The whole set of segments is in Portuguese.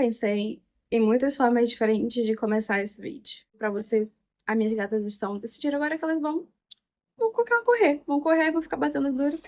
pensei em muitas formas diferentes de começar esse vídeo. Pra vocês, as minhas gatas estão decidindo agora que elas vão correr. Vão correr e vão ficar batendo duro.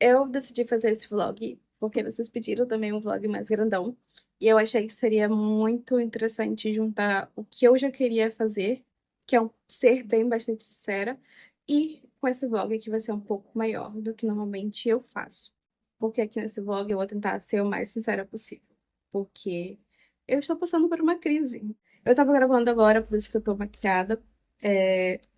Eu decidi fazer esse vlog porque vocês pediram também um vlog mais grandão. E eu achei que seria muito interessante juntar o que eu já queria fazer, que é ser bem bastante sincera, e com esse vlog que vai ser um pouco maior do que normalmente eu faço. Porque aqui nesse vlog eu vou tentar ser o mais sincera possível. Porque eu estou passando por uma crise. Eu tava gravando agora, por isso que eu tô maquiada.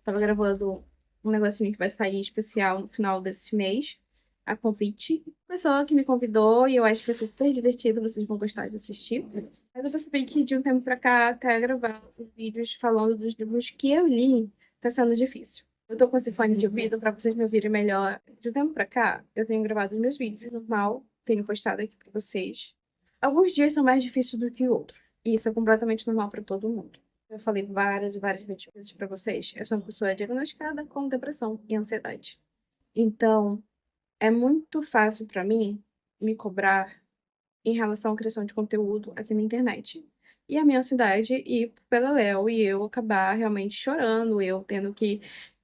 Tava gravando um negocinho que vai sair especial no final desse mês, a convite. A pessoa que me convidou e eu acho que vai ser super divertido, vocês vão gostar de assistir. Mas eu percebi que de um tempo pra cá, até gravar os vídeos falando dos livros que eu li, tá sendo difícil. Eu tô com esse fone de ouvido pra vocês me ouvirem melhor. De um tempo pra cá, eu tenho gravado os meus vídeos normal, tenho postado aqui pra vocês. Alguns dias são mais difíceis do que outros. E isso é completamente normal pra todo mundo. Eu falei várias e várias vezes pra vocês. Eu sou uma pessoa diagnosticada com depressão e ansiedade. Então, é muito fácil pra mim me cobrar em relação à criação de conteúdo aqui na internet. E a minha ansiedade ir pela Léo e eu acabar realmente chorando, eu tendo que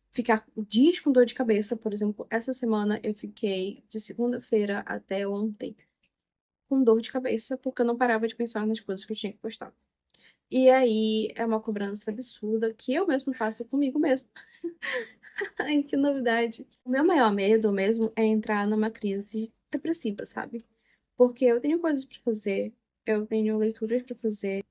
ficar dias com dor de cabeça. Por exemplo, essa semana eu fiquei de segunda-feira até ontem com dor de cabeça porque eu não parava de pensar nas coisas que eu tinha que postar. E aí é uma cobrança absurda que eu mesmo faço comigo mesmo. Ai, que novidade. O meu maior medo mesmo é entrar numa crise depressiva, sabe? Porque eu tenho coisas pra fazer, eu tenho leituras pra fazer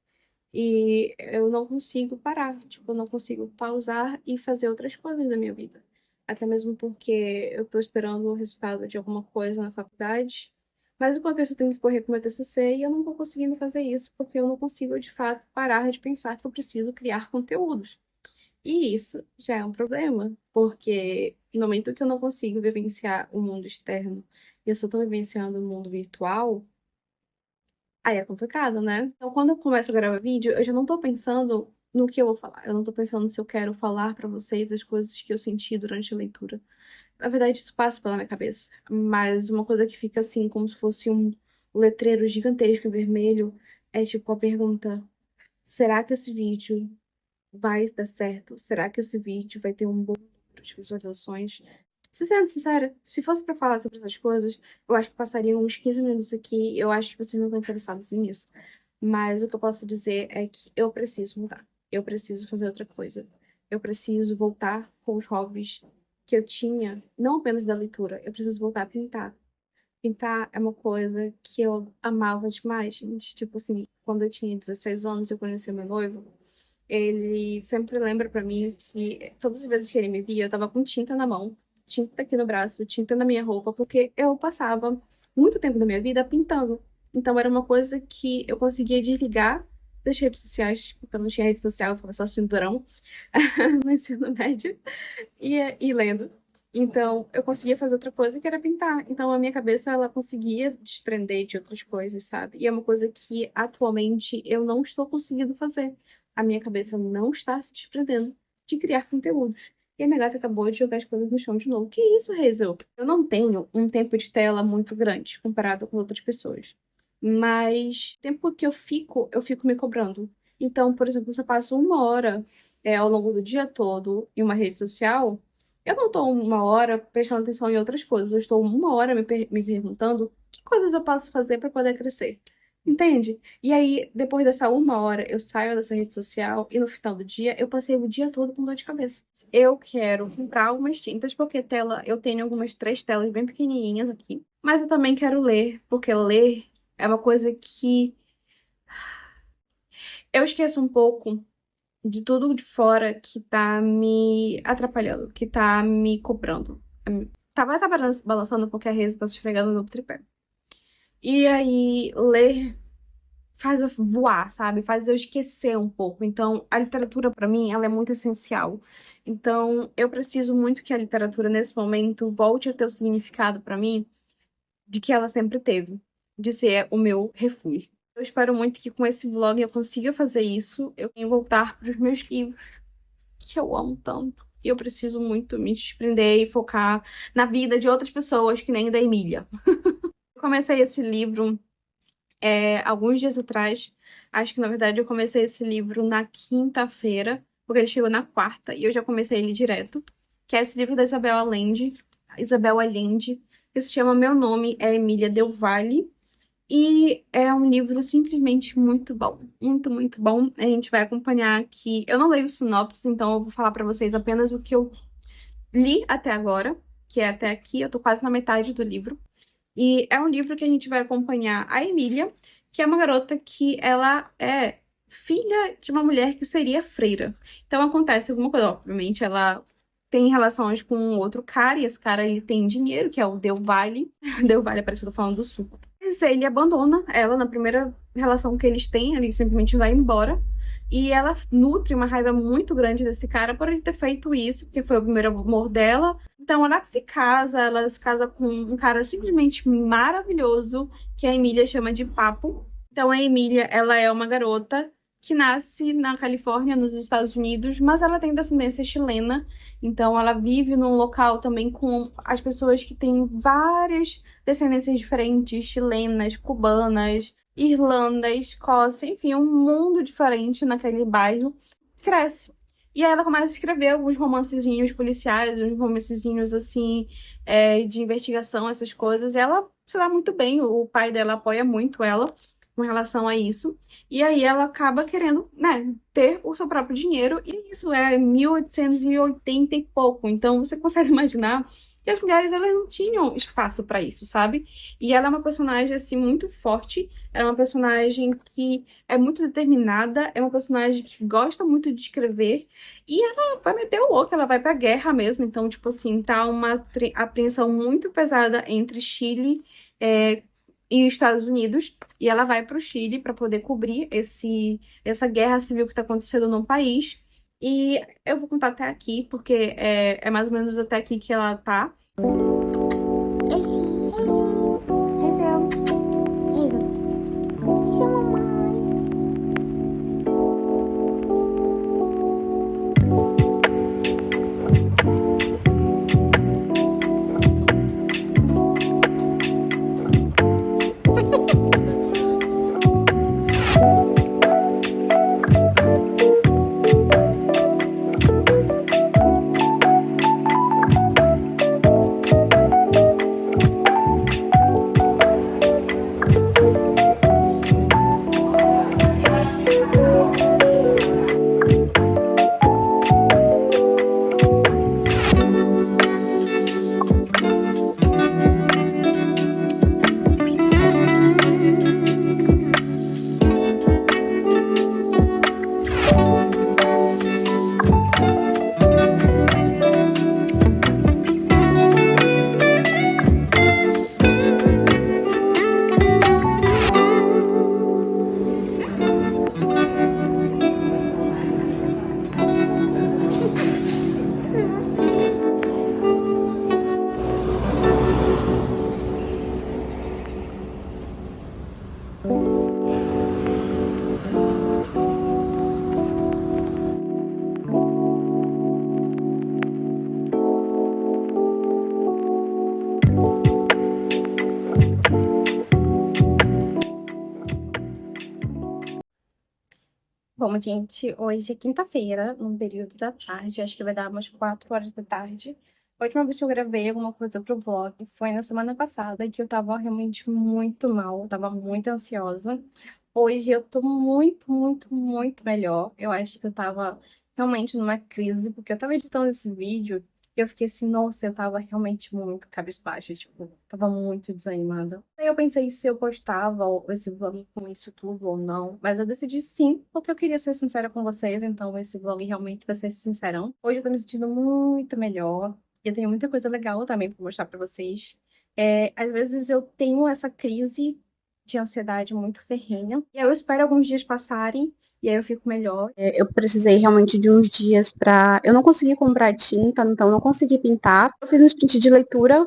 e eu não consigo parar. Tipo, eu não consigo pausar e fazer outras coisas da minha vida. Até mesmo porque eu tô esperando o resultado de alguma coisa na faculdade. Mas enquanto isso, eu tenho que correr com o meu TCC e eu não tô conseguindo fazer isso porque eu não consigo, de fato, parar de pensar que eu preciso criar conteúdos. E isso já é um problema, porque no momento que eu não consigo vivenciar o mundo externo e eu só tô vivenciando o mundo virtual, aí é complicado, né? Então, quando eu começo a gravar vídeo, eu já não tô pensando no que eu vou falar. Eu não tô pensando se eu quero falar pra vocês as coisas que eu senti durante a leitura. Na verdade, isso passa pela minha cabeça, mas uma coisa que fica assim, como se fosse um letreiro gigantesco em vermelho, é tipo a pergunta: será que esse vídeo vai dar certo? Será que esse vídeo vai ter um bom número de visualizações? Sendo sincera, se fosse pra falar sobre essas coisas, eu acho que passaria uns 15 minutos aqui. Eu acho que vocês não estão interessados nisso. Mas o que eu posso dizer é que eu preciso mudar. Eu preciso fazer outra coisa. Eu preciso voltar com os hobbies que eu tinha, não apenas da leitura. Eu preciso voltar a pintar. Pintar é uma coisa que eu amava demais, gente. Tipo assim, quando eu tinha 16 anos, eu conheci meu noivo. Ele sempre lembra pra mim que todas as vezes que ele me via, eu tava com tinta na mão, tinta aqui no braço, tinta na minha roupa, porque eu passava muito tempo da minha vida pintando. Então era uma coisa que eu conseguia desligar das redes sociais, porque eu não tinha rede social, eu ficava só assistindo Dorama no ensino médio e lendo. Então, eu conseguia fazer outra coisa que era pintar. Então, a minha cabeça, ela conseguia desprender de outras coisas, sabe? E é uma coisa que, atualmente, eu não estou conseguindo fazer. A minha cabeça não está se desprendendo de criar conteúdos. E a minha gata acabou de jogar as coisas no chão de novo. Que isso, Hazel? Eu não tenho um tempo de tela muito grande comparado com outras pessoas. Mas, o tempo que eu fico me cobrando. Então, por exemplo, se eu passo uma hora, ao longo do dia todo em uma rede social, eu não estou uma hora prestando atenção em outras coisas. Eu estou uma hora me perguntando que coisas eu posso fazer para poder crescer. Entende? E aí, depois dessa uma hora, eu saio dessa rede social e no final do dia, eu passei o dia todo com dor de cabeça. Eu quero comprar algumas tintas, porque tela, eu tenho algumas 3 telas bem pequenininhas aqui. Mas eu também quero ler, porque ler é uma coisa que eu esqueço um pouco de tudo de fora que tá me atrapalhando, que tá me cobrando. Vai tá balançando porque a Reza tá se esfregando no tripé. E aí, ler faz eu voar, sabe? Faz eu esquecer um pouco. Então, a literatura, pra mim, ela é muito essencial. Então, eu preciso muito que a literatura, nesse momento, volte a ter o significado pra mim de que ela sempre teve, de ser o meu refúgio. Eu espero muito que com esse vlog eu consiga fazer isso. Eu tenho que voltar para os meus livros, que eu amo tanto. E eu preciso muito me desprender e focar na vida de outras pessoas, que nem a da Emília. Eu comecei esse livro alguns dias atrás, Acho que, na verdade, eu comecei esse livro na quinta-feira, porque ele chegou na quarta, e eu já comecei ele direto, que é esse livro da Isabel Allende, que se chama Meu Nome é Emília Del Valle, e é um livro simplesmente muito bom. Muito, muito bom. A gente vai acompanhar aqui. Eu não leio sinopse, então eu vou falar pra vocês apenas o que eu li até agora, que é até aqui. Eu tô quase na metade do livro. E é um livro que a gente vai acompanhar a Emília, que é uma garota que ela é filha de uma mulher que seria freira. Então acontece alguma coisa, obviamente, ela tem relações com um outro cara, e esse cara ele tem dinheiro, que é o Del Valle. Del Valle é parecido falando do sul. Mas ele abandona ela na primeira relação que eles têm, ele simplesmente vai embora. E ela nutre uma raiva muito grande desse cara por ele ter feito isso, porque foi o primeiro amor dela. Então ela se casa com um cara simplesmente maravilhoso, que a Emília chama de Papo. Então a Emília, ela é uma garota que nasce na Califórnia, nos Estados Unidos, mas ela tem descendência chilena. Então ela vive num local também com as pessoas que têm várias descendências diferentes, chilenas, cubanas, Irlanda, Escócia, enfim, um mundo diferente naquele bairro. Cresce. E aí ela começa a escrever alguns romancezinhos policiais, uns romancezinhos assim, de investigação, essas coisas. E ela se dá muito bem, o pai dela apoia muito ela com relação a isso. E aí ela acaba querendo, né, ter o seu próprio dinheiro. E isso é 1880 e pouco. Então você consegue imaginar que as mulheres elas não tinham espaço para isso, sabe? E ela é uma personagem assim muito forte. Ela é uma personagem que é muito determinada, é uma personagem que gosta muito de escrever. E ela vai meter o louco, ela vai pra guerra mesmo. Então, tipo assim, tá uma apreensão muito pesada entre Chile, e os Estados Unidos. E ela vai pro Chile para poder cobrir essa guerra civil que tá acontecendo no país. E eu vou contar até aqui, porque é mais ou menos até aqui que ela tá. Hazel, isso é mamãe. Bom, gente, hoje é quinta-feira, num período da tarde, acho que vai dar umas 4 horas da tarde. A última vez que eu gravei alguma coisa pro vlog foi na semana passada, que eu tava realmente muito mal, eu tava muito ansiosa. Hoje eu tô muito, muito, muito melhor. Eu acho que eu tava realmente numa crise, porque eu tava editando esse vídeo e eu fiquei assim, nossa, eu tava realmente muito cabisbaixa, tipo, tava muito desanimada. Aí eu pensei se eu postava esse vlog com isso tudo ou não, mas eu decidi sim, porque eu queria ser sincera com vocês, então esse vlog realmente vai ser sincerão. Hoje eu tô me sentindo muito melhor, e eu tenho muita coisa legal também pra mostrar pra vocês. Às vezes eu tenho essa crise de ansiedade muito ferrenha, e aí eu espero alguns dias passarem, e aí eu fico melhor. Eu precisei realmente de uns dias para. Eu não consegui comprar tinta, então eu não consegui pintar. Eu fiz um sprint de leitura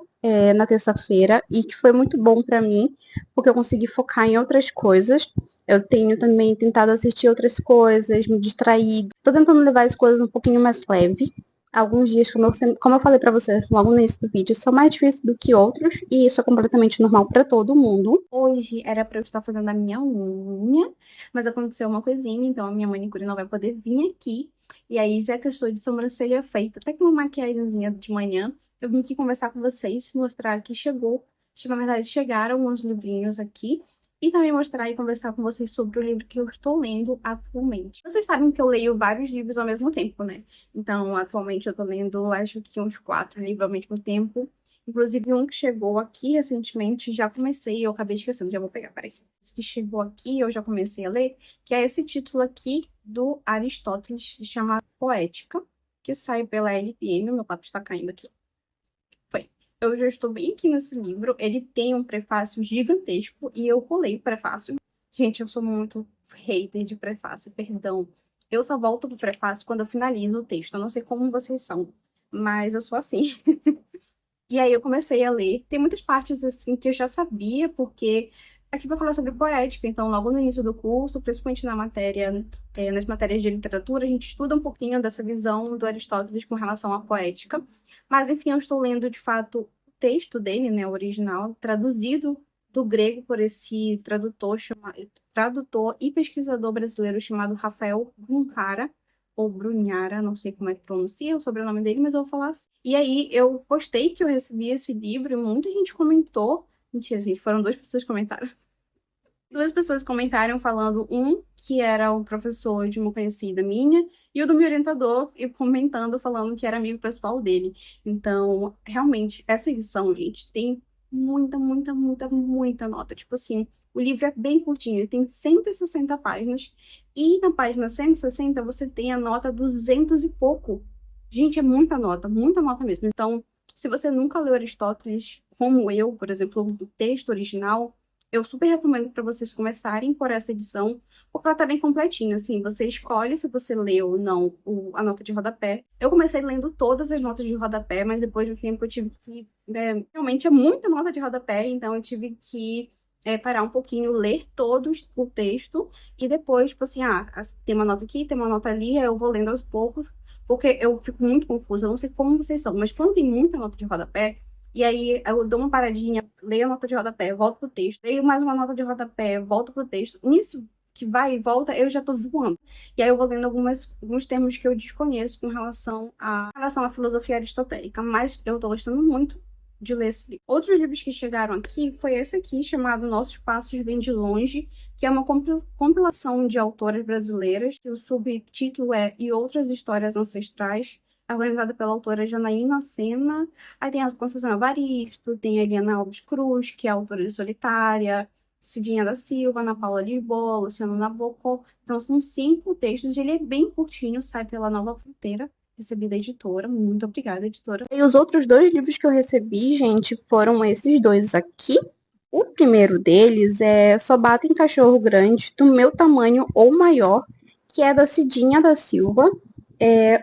na terça-feira e que foi muito bom para mim, porque eu consegui focar em outras coisas. Eu tenho também tentado assistir outras coisas, me distrair. Tô tentando levar as coisas um pouquinho mais leve. Alguns dias, como eu falei pra vocês logo no início do vídeo, são mais difíceis do que outros, e isso é completamente normal pra todo mundo. Hoje era pra eu estar fazendo a minha unha, mas aconteceu uma coisinha, então a minha manicure não vai poder vir aqui. E aí, já que eu estou de sobrancelha feita, até com uma maquiagemzinha de manhã, eu vim aqui conversar com vocês, mostrar que na verdade, chegaram alguns livrinhos aqui, e também mostrar e conversar com vocês sobre o livro que eu estou lendo atualmente. Vocês sabem que eu leio vários livros ao mesmo tempo, né? Então, atualmente eu tô lendo, acho que uns 4 livros ao mesmo tempo. Inclusive, um que chegou aqui recentemente, já comecei, eu acabei esquecendo, já vou pegar, peraí. Esse que chegou aqui, eu já comecei a ler, que é esse título aqui do Aristóteles, chamado Poética, que sai pela LPM, o meu papo está caindo aqui. Foi. Eu já estou bem aqui nesse livro, ele tem um prefácio gigantesco, e eu pulei o prefácio. Gente, eu sou muito hater de prefácio, perdão. Eu só volto pro prefácio quando eu finalizo o texto, eu não sei como vocês são, mas eu sou assim. E aí eu comecei a ler. Tem muitas partes assim que eu já sabia, porque aqui vai falar sobre poética, então logo no início do curso, principalmente na matéria, nas matérias de literatura, a gente estuda um pouquinho dessa visão do Aristóteles com relação à poética. Mas enfim, eu estou lendo de fato o texto dele, né, o original, traduzido do grego por esse tradutor e pesquisador brasileiro chamado Rafael Brunhara, ou Brunhara, não sei como é que pronuncia o sobrenome dele, mas eu vou falar assim. E aí eu postei que eu recebi esse livro e muita gente comentou. Mentira, gente, foram 2 pessoas que comentaram. 2 pessoas comentaram falando, um que era o professor de uma conhecida minha, e o do meu orientador, e comentando, falando que era amigo pessoal dele. Então, realmente, essa edição, gente, tem muita, muita, muita, muita nota. Tipo assim, o livro é bem curtinho, ele tem 160 páginas, e na página 160 você tem a nota 200 e pouco. Gente, é muita nota mesmo. Então, se você nunca leu Aristóteles, como eu, por exemplo, o texto original, eu super recomendo para vocês começarem por essa edição, porque ela tá bem completinha, assim, você escolhe se você lê ou não a nota de rodapé. Eu comecei lendo todas as notas de rodapé, mas depois do tempo eu tive que, realmente é muita nota de rodapé, então eu tive que parar um pouquinho, ler todos o texto, e depois, tipo assim, tem uma nota aqui, tem uma nota ali, aí eu vou lendo aos poucos, porque eu fico muito confusa, eu não sei como vocês são, mas quando tem muita nota de rodapé, e aí eu dou uma paradinha, leio a nota de rodapé, volto pro texto, leio mais uma nota de rodapé, volto pro texto. Nisso que vai e volta, eu já tô voando. E aí eu vou lendo alguns termos que eu desconheço com relação à filosofia aristotélica, mas eu tô gostando muito de ler esse livro. Outros livros que chegaram aqui foi esse aqui, chamado Nossos Passos Vêm de Longe, que é uma compilação de autoras brasileiras, que o subtítulo é E Outras Histórias Ancestrais, organizada pela autora Janaína Sena. Aí tem a Conceição Evaristo, tem a Eliana Alves Cruz, que é autora de Solitária, Cidinha da Silva, Ana Paula Lisboa, Luciano Nabokov. Então são 5 textos, ele é bem curtinho, sai pela Nova Fronteira. Recebi da editora, muito obrigada, editora. E os outros 2 livros que eu recebi, gente, foram esses 2 aqui. O primeiro deles é Só Batem Cachorro Grande, do Meu Tamanho ou Maior, que é da Cidinha da Silva.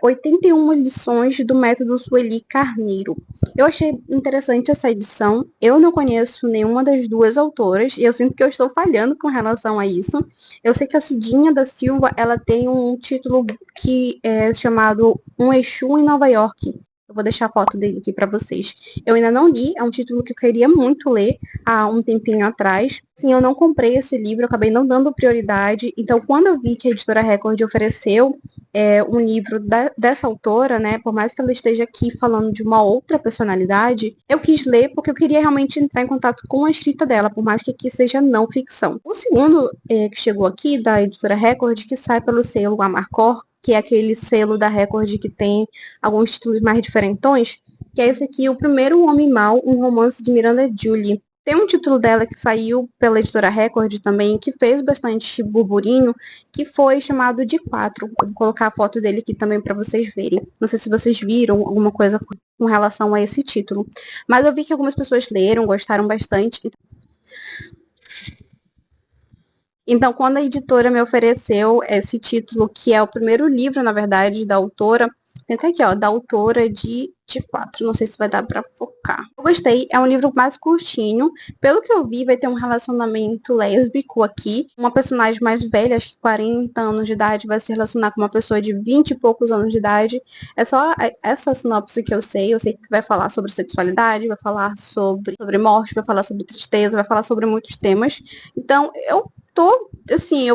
81 lições do método Sueli Carneiro. Eu achei interessante essa edição. Eu não conheço nenhuma das 2 autoras e eu sinto que eu estou falhando com relação a isso. Eu sei que a Cidinha da Silva ela tem um título que é chamado Um Exu em Nova York. Eu vou deixar a foto dele aqui para vocês. Eu ainda não li, é um título que eu queria muito ler há um tempinho atrás. Sim, eu não comprei esse livro, eu acabei não dando prioridade. Então, quando eu vi que a Editora Record ofereceu um livro dessa autora, né, por mais que ela esteja aqui falando de uma outra personalidade, eu quis ler porque eu queria realmente entrar em contato com a escrita dela, por mais que aqui seja não ficção. O segundo que chegou aqui, da Editora Record, que sai pelo selo Amarcord, que é aquele selo da Record que tem alguns títulos mais diferentões, que é esse aqui, O Primeiro Homem Mau, um romance de Miranda Julie. Tem um título dela que saiu pela Editora Record também, que fez bastante burburinho, que foi chamado de 4. Eu vou colocar a foto dele aqui também para vocês verem. Não sei se vocês viram alguma coisa com relação a esse título. Mas eu vi que algumas pessoas leram, gostaram bastante. Então, quando a editora me ofereceu esse título, que é o primeiro livro, na verdade, da autora, tem até aqui, ó, da autora de 24. Não sei se vai dar pra focar. Eu gostei, é um livro mais curtinho. Pelo que eu vi, vai ter um relacionamento lésbico aqui. Uma personagem mais velha, acho que 40 anos de idade, vai se relacionar com uma pessoa de 20 e poucos anos de idade. É só essa sinopse que eu sei. Eu sei que vai falar sobre sexualidade, vai falar sobre morte, vai falar sobre tristeza, vai falar sobre muitos temas. Então, eu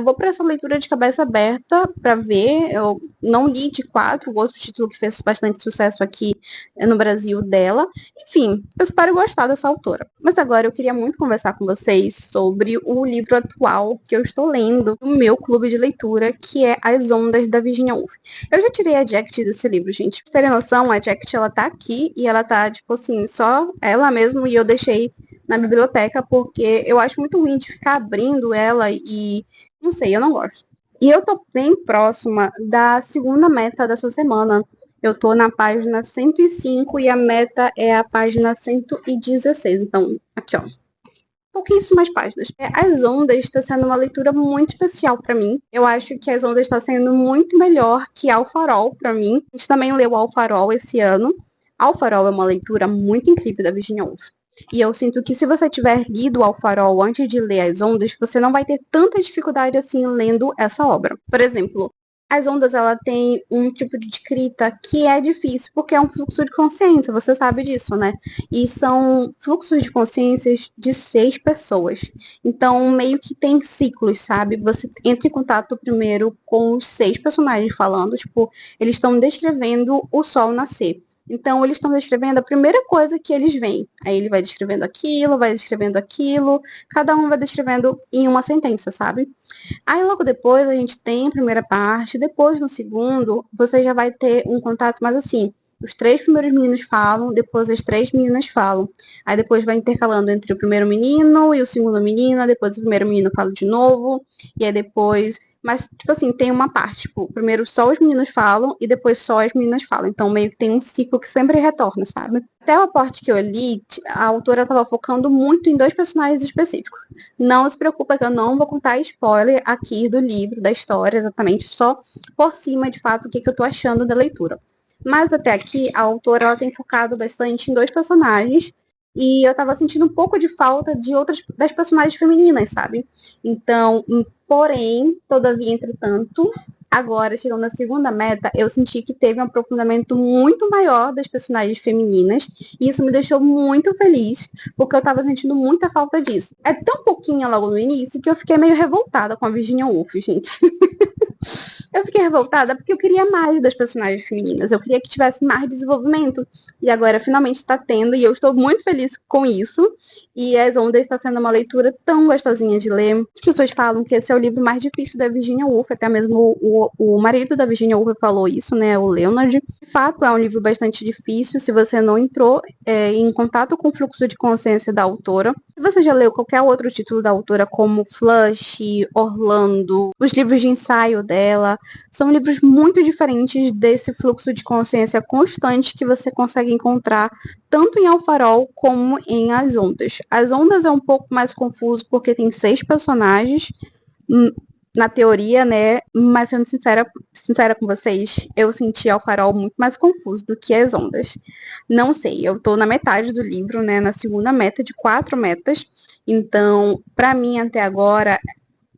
vou para essa leitura de cabeça aberta para ver. Eu não li de 4, o outro título que fez bastante sucesso aqui no Brasil dela. Enfim, eu espero gostar dessa autora. Mas agora eu queria muito conversar com vocês sobre o livro atual que eu estou lendo no meu clube de leitura, que é As Ondas, da Virginia Woolf. Eu já tirei a Jacket desse livro, gente. Pra terem noção, a Jacket, ela tá aqui e ela tá, tipo assim, só ela mesmo, e eu deixei na biblioteca porque eu acho muito ruim de ficar abrindo ela e não sei, eu não gosto. E eu tô bem próxima da segunda meta dessa semana. Eu tô na página 105 e a meta é a página 116. Então, aqui, ó. Pouquíssimas páginas. As Ondas está sendo uma leitura muito especial para mim. Eu acho que As Ondas está sendo muito melhor que Alfarol para mim. A gente também leu Alfarol esse ano. Alfarol é uma leitura muito incrível da Virginia Woolf. E eu sinto que se você tiver lido Alfarol antes de ler As Ondas, você não vai ter tanta dificuldade assim lendo essa obra. Por exemplo, As Ondas, ela tem um tipo de escrita que é difícil, porque é um fluxo de consciência, você sabe disso, né? E são fluxos de consciências de 6 pessoas. Então, meio que tem ciclos, sabe? Você entra em contato primeiro com os 6 personagens falando, tipo, eles estão descrevendo o sol nascer. Então, eles estão descrevendo a primeira coisa que eles veem. Aí ele vai descrevendo aquilo, cada um vai descrevendo em uma sentença, sabe? Aí logo depois a gente tem a primeira parte, depois no segundo, você já vai ter um contato mais assim. Os 3 primeiros meninos falam, depois as 3 meninas falam. Aí depois vai intercalando entre o primeiro menino e o segundo menino, depois o primeiro menino fala de novo, e aí depois. Mas, tipo assim, tem uma parte, tipo, primeiro só os meninos falam e depois só as meninas falam. Então, meio que tem um ciclo que sempre retorna, sabe? Até a parte que eu li, a autora estava focando muito em 2 personagens específicos. Não se preocupa que eu não vou contar spoiler aqui do livro, da história, exatamente, só por cima, de fato, o que eu tô achando da leitura. Mas até aqui, a autora ela tem focado bastante em 2 personagens, e eu tava sentindo um pouco de falta de outras das personagens femininas, sabe? Então, porém, todavia, entretanto, agora, chegando na segunda meta, eu senti que teve um aprofundamento muito maior das personagens femininas, e isso me deixou muito feliz, porque eu tava sentindo muita falta disso. É tão pouquinho logo no início que eu fiquei meio revoltada com a Virginia Woolf, gente. Eu fiquei revoltada porque eu queria mais das personagens femininas. Eu queria que tivesse mais desenvolvimento. E agora finalmente está tendo. E eu estou muito feliz com isso. E As Ondas está sendo uma leitura tão gostosinha de ler. As pessoas falam que esse é o livro mais difícil da Virginia Woolf. Até mesmo o marido da Virginia Woolf falou isso, né? O Leonard. De fato, é um livro bastante difícil. Se você não entrou em contato com o fluxo de consciência da autora. Se você já leu qualquer outro título da autora, como Flush, Orlando, os livros de ensaio dela, são livros muito diferentes desse fluxo de consciência constante que você consegue encontrar tanto em Alfarol como em As Ondas. As Ondas é um pouco mais confuso porque tem 6 personagens na teoria, né? Mas sendo sincera com vocês, eu senti Alfarol muito mais confuso do que As Ondas. Não sei, eu tô na metade do livro, né? Na segunda meta de 4 metas. Então, para mim, até agora,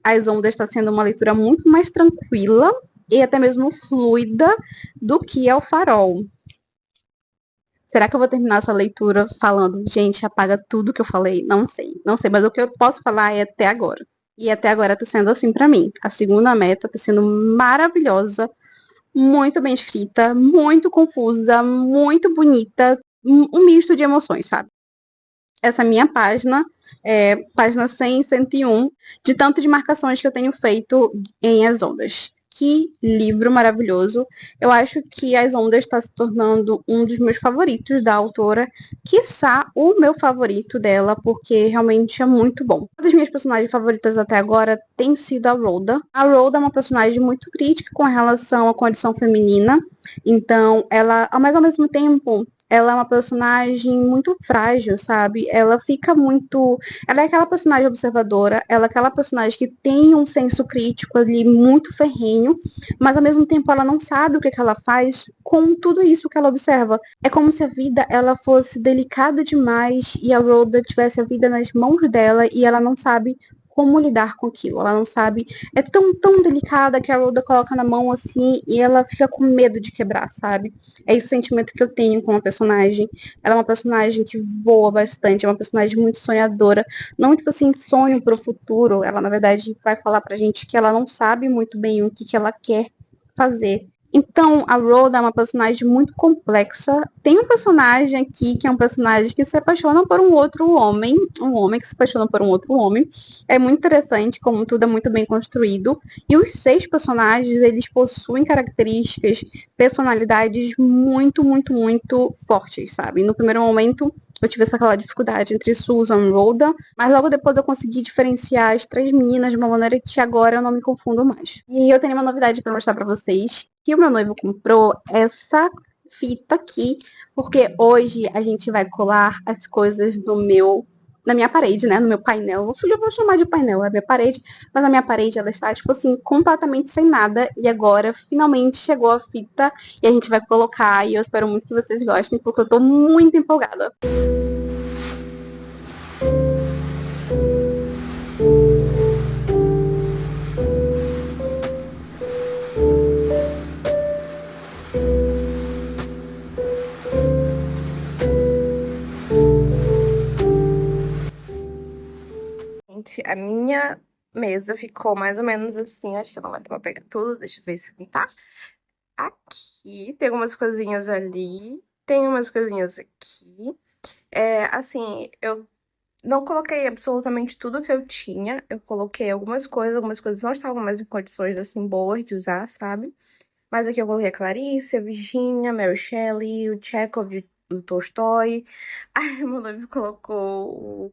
As Ondas está sendo uma leitura muito mais tranquila e até mesmo fluida do que Alfarol. Será que eu vou terminar essa leitura falando, gente, apaga tudo que eu falei? Não sei, mas o que eu posso falar é até agora. E até agora tá sendo assim para mim. A segunda meta tá sendo maravilhosa, muito bem escrita, muito confusa, muito bonita, um misto de emoções, sabe? Essa minha página é página 100 e 101, de tanto de marcações que eu tenho feito em As Ondas. Que livro maravilhoso. Eu acho que As Ondas está se tornando um dos meus favoritos da autora, quiçá o meu favorito dela, porque realmente é muito bom. Uma das minhas personagens favoritas até agora tem sido a Rhoda. A Rhoda é uma personagem muito crítica com relação à condição feminina, então ela, mas ao mesmo tempo, ela é uma personagem muito frágil, sabe? Ela fica muito. Ela é aquela personagem observadora, ela é aquela personagem que tem um senso crítico ali muito ferrenho, mas ao mesmo tempo ela não sabe o que, que ela faz com tudo isso que ela observa. É como se a vida ela fosse delicada demais e a Rhoda tivesse a vida nas mãos dela e ela não sabe como lidar com aquilo. Ela não sabe. É tão delicada que a Rhoda coloca na mão assim e ela fica com medo de quebrar, sabe? É esse sentimento que eu tenho com a personagem. Ela é uma personagem que voa bastante, é uma personagem muito sonhadora. Não, tipo assim, sonho pro futuro. Ela, na verdade, vai falar pra gente que ela não sabe muito bem o que, que ela quer fazer. Então, a Rhoda é uma personagem muito complexa. Tem um personagem aqui que é um personagem que se apaixona por um homem que se apaixona por um outro homem. É muito interessante como tudo é muito bem construído. E os 6 personagens, eles possuem características, personalidades muito fortes, sabe? No primeiro momento, eu tive aquela dificuldade entre Susan e Rhoda, mas logo depois eu consegui diferenciar as 3 meninas de uma maneira que agora eu não me confundo mais. E eu tenho uma novidade para mostrar para vocês, que o meu noivo comprou essa fita aqui, porque hoje a gente vai colar as coisas na minha parede, né, no meu painel. Eu vou chamar de painel, é a minha parede, mas a minha parede ela está tipo assim completamente sem nada e agora finalmente chegou a fita e a gente vai colocar e eu espero muito que vocês gostem porque eu tô muito empolgada. Gente, a minha mesa ficou mais ou menos assim. Acho que não vai dar pra pegar tudo. Deixa eu ver se tá. Aqui, tem algumas coisinhas ali. Tem umas coisinhas aqui. Assim, eu não coloquei absolutamente tudo que eu tinha. Eu coloquei algumas coisas não estavam mais em condições, assim, boas de usar, sabe? Mas aqui eu coloquei a Clarice, a Virginia, a Mary Shelley, o Chekhov, o Tolstói. Aí meu noivo colocou o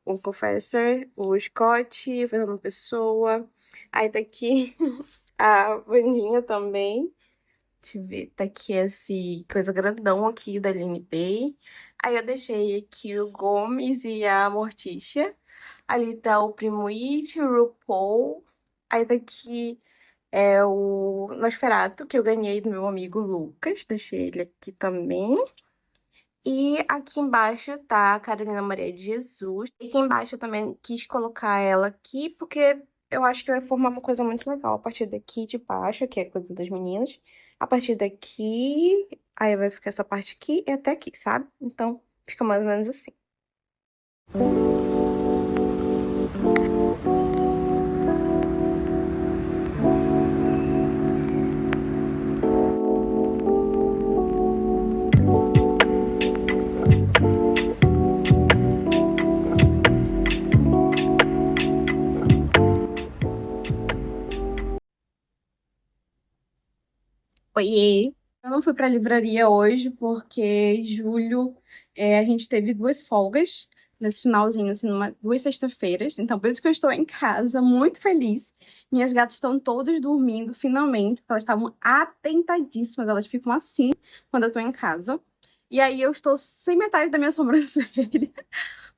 Uncle Fester, o Scott, o Fernando Pessoa. Aí tá aqui a Vandinha também. Deixa eu ver, tá aqui esse coisa grandão aqui da Aline Bay. Aí eu deixei aqui o Gomes e a Morticia. Ali tá o Primo It, o RuPaul. Aí tá aqui o Nosferatu, que eu ganhei do meu amigo Lucas. Deixei ele aqui também. E aqui embaixo tá a Carolina Maria de Jesus. E aqui embaixo eu também quis colocar ela aqui, porque eu acho que vai formar uma coisa muito legal. A partir daqui de baixo, que é coisa das meninas. A partir daqui, aí vai ficar essa parte aqui e até aqui, sabe? Então, fica mais ou menos assim. Oiê! Eu não fui pra livraria hoje porque julho a gente teve 2 folgas nesse finalzinho, assim, 2 sexta-feiras. Então, por isso que eu estou em casa, muito feliz. Minhas gatas estão todas dormindo, finalmente, porque elas estavam atentadíssimas. Elas ficam assim quando eu tô em casa. E aí eu estou sem metade da minha sobrancelha,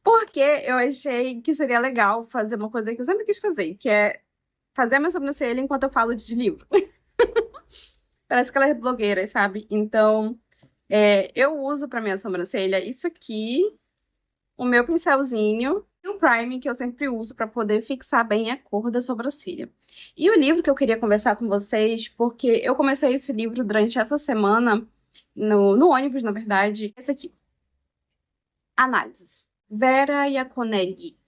porque eu achei que seria legal fazer uma coisa que eu sempre quis fazer, que é fazer a minha sobrancelha enquanto eu falo de livro. Parece aquelas blogueiras, sabe? Então, eu uso pra minha sobrancelha isso aqui, o meu pincelzinho e o prime que eu sempre uso pra poder fixar bem a cor da sobrancelha. E o livro que eu queria conversar com vocês, porque eu comecei esse livro durante essa semana, no ônibus, na verdade, esse aqui. Análises. Vera Iaconelli.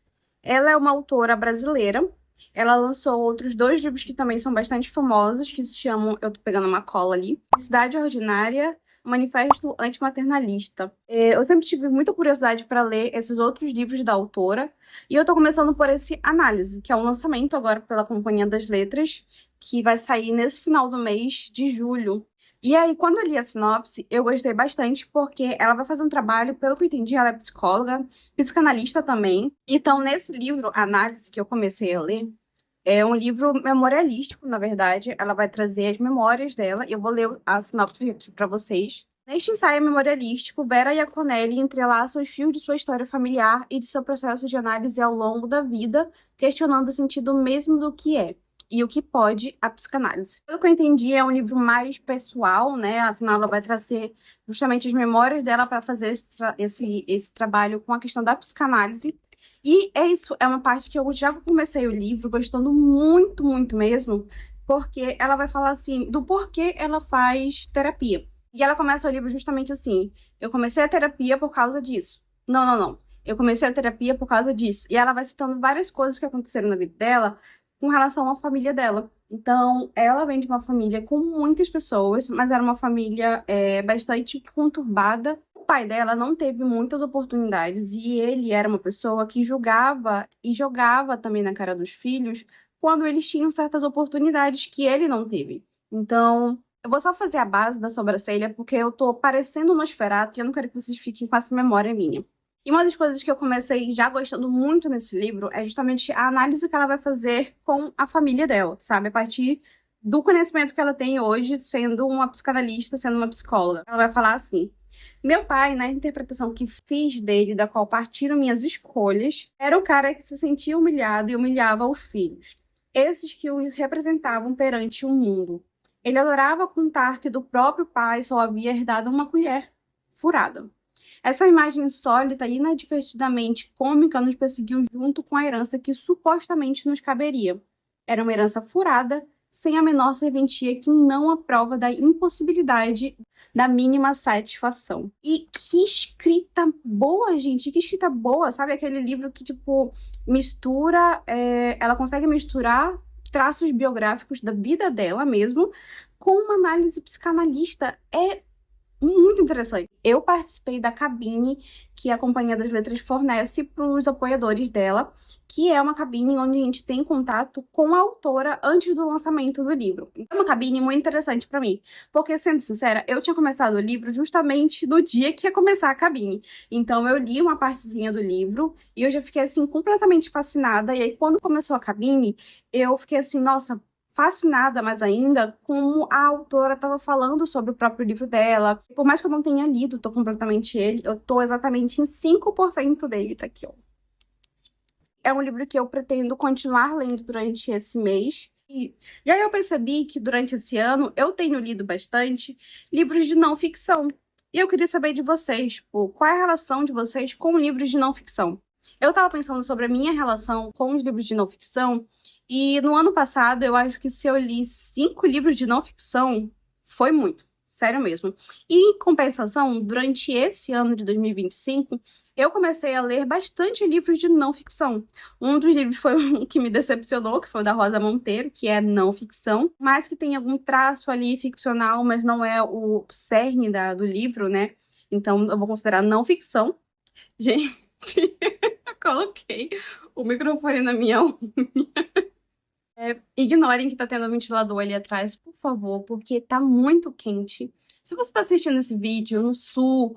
Ela é uma autora brasileira. Ela lançou outros 2 livros que também são bastante famosos, que se chamam, eu tô pegando uma cola ali, Cidade Ordinária, Manifesto Antimaternalista. Eu sempre tive muita curiosidade para ler esses outros livros da autora, e eu tô começando por esse Análise, que é um lançamento agora pela Companhia das Letras, que vai sair nesse final do mês de julho. E aí, quando eu li a sinopse, eu gostei bastante, porque ela vai fazer um trabalho, pelo que eu entendi, ela é psicóloga, psicanalista também. Então, nesse livro, Análise, que eu comecei a ler, é um livro memorialístico, na verdade. Ela vai trazer as memórias dela. Eu vou ler a sinopse aqui para vocês. Neste ensaio memorialístico, Vera Iaconelli entrelaça os fios de sua história familiar e de seu processo de análise ao longo da vida, questionando o sentido mesmo do que é e o que pode a psicanálise. Pelo que eu entendi, é um livro mais pessoal, né? Afinal, ela vai trazer justamente as memórias dela para fazer esse trabalho com a questão da psicanálise. E é isso, é uma parte que eu já comecei o livro gostando muito, muito mesmo, porque ela vai falar assim do porquê ela faz terapia. E ela começa o livro justamente assim: eu comecei a terapia por causa disso. Não, não, não. Eu comecei a terapia por causa disso. E ela vai citando várias coisas que aconteceram na vida dela com relação à família dela. Então, ela vem de uma família com muitas pessoas, mas era uma família bastante conturbada. O pai dela não teve muitas oportunidades e ele era uma pessoa que julgava e jogava também na cara dos filhos quando eles tinham certas oportunidades que ele não teve. Então, eu vou só fazer a base da sobrancelha, porque eu tô parecendo um Nosferatu e eu não quero que vocês fiquem com essa memória minha. E uma das coisas que eu comecei já gostando muito nesse livro é justamente a análise que ela vai fazer com a família dela, sabe? A partir do conhecimento que ela tem hoje, sendo uma psicanalista, sendo uma psicóloga. Ela vai falar assim: meu pai, na interpretação que fiz dele, da qual partiram minhas escolhas, era o cara que se sentia humilhado e humilhava os filhos. Esses que o representavam perante o mundo. Ele adorava contar que do próprio pai só havia herdado uma colher furada. Essa imagem insólita e inadvertidamente cômica nos perseguiu junto com a herança que supostamente nos caberia. Era uma herança furada, sem a menor serventia que não a prova da impossibilidade da mínima satisfação. E que escrita boa, gente! Que escrita boa! Sabe aquele livro que, tipo, mistura... ela consegue misturar traços biográficos da vida dela mesmo com uma análise psicanalista. É muito interessante. Eu participei da cabine que a Companhia das Letras fornece para os apoiadores dela, que é uma cabine onde a gente tem contato com a autora antes do lançamento do livro. É uma cabine muito interessante para mim, porque, sendo sincera, eu tinha começado o livro justamente no dia que ia começar a cabine. Então eu li uma partezinha do livro e eu já fiquei assim completamente fascinada. E aí quando começou a cabine, eu fiquei assim, nossa, fascinada mais ainda como a autora estava falando sobre o próprio livro dela. Por mais que eu não tenha lido, tô completamente ele, eu tô exatamente em 5% dele, tá aqui, ó. É um livro que eu pretendo continuar lendo durante esse mês. E aí eu percebi que durante esse ano eu tenho lido bastante livros de não ficção. E eu queria saber de vocês, tipo, qual é a relação de vocês com livros de não ficção? Eu tava pensando sobre a minha relação com os livros de não ficção, e no ano passado eu acho que se eu li 5 livros de não ficção, foi muito, sério mesmo. E em compensação, durante esse ano de 2025, eu comecei a ler bastante livros de não ficção. Um dos livros foi um que me decepcionou, que foi o da Rosa Monteiro, que é não ficção, mas que tem algum traço ali ficcional, mas não é o cerne do livro, né? Então eu vou considerar não ficção. Gente, eu coloquei o microfone na minha unha. Ignorem que tá tendo um ventilador ali atrás, por favor, porque tá muito quente. Se você tá assistindo esse vídeo no sul,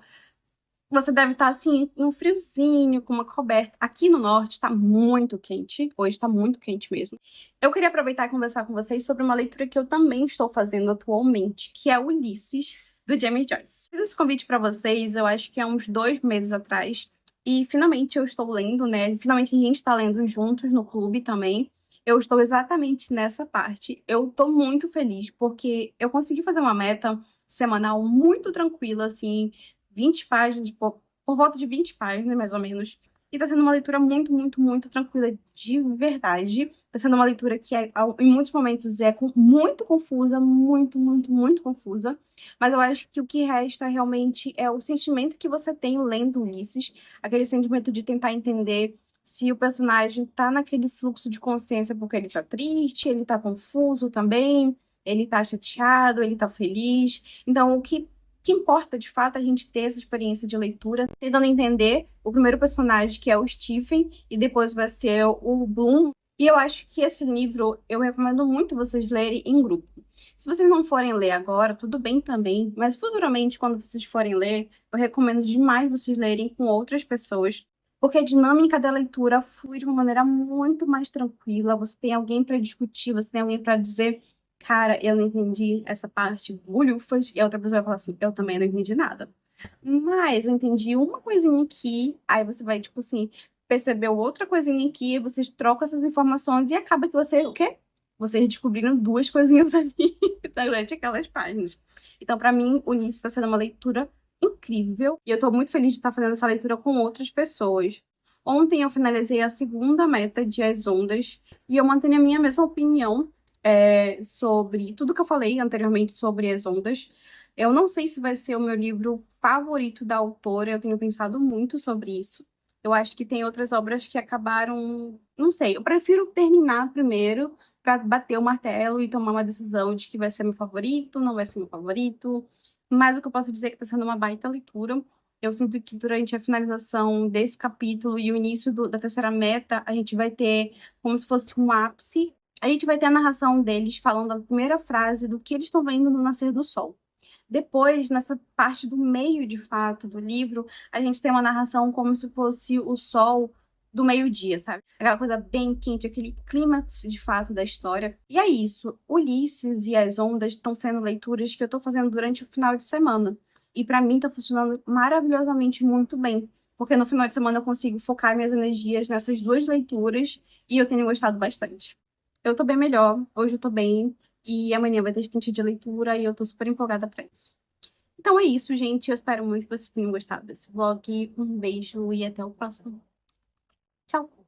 você deve estar assim, no friozinho, com uma coberta. Aqui no norte tá muito quente. Hoje tá muito quente mesmo. Eu queria aproveitar e conversar com vocês sobre uma leitura que eu também estou fazendo atualmente, que é Ulisses, do James Joyce. Fiz esse convite pra vocês, eu acho que há uns 2 meses atrás. E finalmente eu estou lendo, né? Finalmente a gente tá lendo juntos no clube também. Eu estou exatamente nessa parte. Eu tô muito feliz porque eu consegui fazer uma meta semanal muito tranquila, assim, 20 páginas, por volta de 20 páginas, mais ou menos. E tá sendo uma leitura muito, muito, muito tranquila, de verdade. Tá sendo uma leitura que, em muitos momentos, é muito confusa, muito, muito, muito confusa. Mas eu acho que o que resta realmente é o sentimento que você tem lendo Ulisses, aquele sentimento de tentar entender se o personagem tá naquele fluxo de consciência porque ele tá triste, ele tá confuso também, ele tá chateado, ele tá feliz. Então, o que importa, de fato, é a gente ter essa experiência de leitura, tentando entender o primeiro personagem, que é o Stephen, e depois vai ser o Bloom. E eu acho que esse livro eu recomendo muito vocês lerem em grupo. Se vocês não forem ler agora, tudo bem também, mas futuramente, quando vocês forem ler, eu recomendo demais vocês lerem com outras pessoas, porque a dinâmica da leitura flui de uma maneira muito mais tranquila. Você tem alguém para discutir, você tem alguém para dizer cara, eu não entendi essa parte, bulhufas, e a outra pessoa vai falar assim, eu também não entendi nada. Mas eu entendi uma coisinha aqui, aí você vai, tipo assim, perceber outra coisinha aqui, vocês trocam essas informações e acaba que você, o quê? Vocês descobriram duas coisinhas ali durante aquelas páginas. Então, pra mim, o Ulisses está sendo uma leitura incrível e eu tô muito feliz de estar fazendo essa leitura com outras pessoas. Ontem eu finalizei a segunda meta de As Ondas e eu mantenho a minha mesma opinião sobre tudo que eu falei anteriormente sobre As Ondas. Eu não sei se vai ser o meu livro favorito da autora, eu tenho pensado muito sobre isso. Eu acho que tem outras obras que acabaram. Não sei, eu prefiro terminar primeiro para bater o martelo e tomar uma decisão de que vai ser meu favorito, não vai ser meu favorito. Mas o que eu posso dizer é que está sendo uma baita leitura. Eu sinto que durante a finalização desse capítulo e o início da terceira meta, a gente vai ter como se fosse um ápice. A gente vai ter a narração deles falando a primeira frase do que eles estão vendo no nascer do sol. Depois, nessa parte do meio, de fato, do livro, a gente tem uma narração como se fosse o sol do meio-dia, sabe? Aquela coisa bem quente, aquele clímax, de fato, da história. E é isso. Ulisses e As Ondas estão sendo leituras que eu tô fazendo durante o final de semana. E pra mim tá funcionando maravilhosamente muito bem. Porque no final de semana eu consigo focar minhas energias nessas duas leituras e eu tenho gostado bastante. Eu tô bem melhor, hoje eu tô bem, e amanhã vai ter sprint de leitura e eu tô super empolgada pra isso. Então é isso, gente. Eu espero muito que vocês tenham gostado desse vlog. Um beijo e até o próximo. Tchau!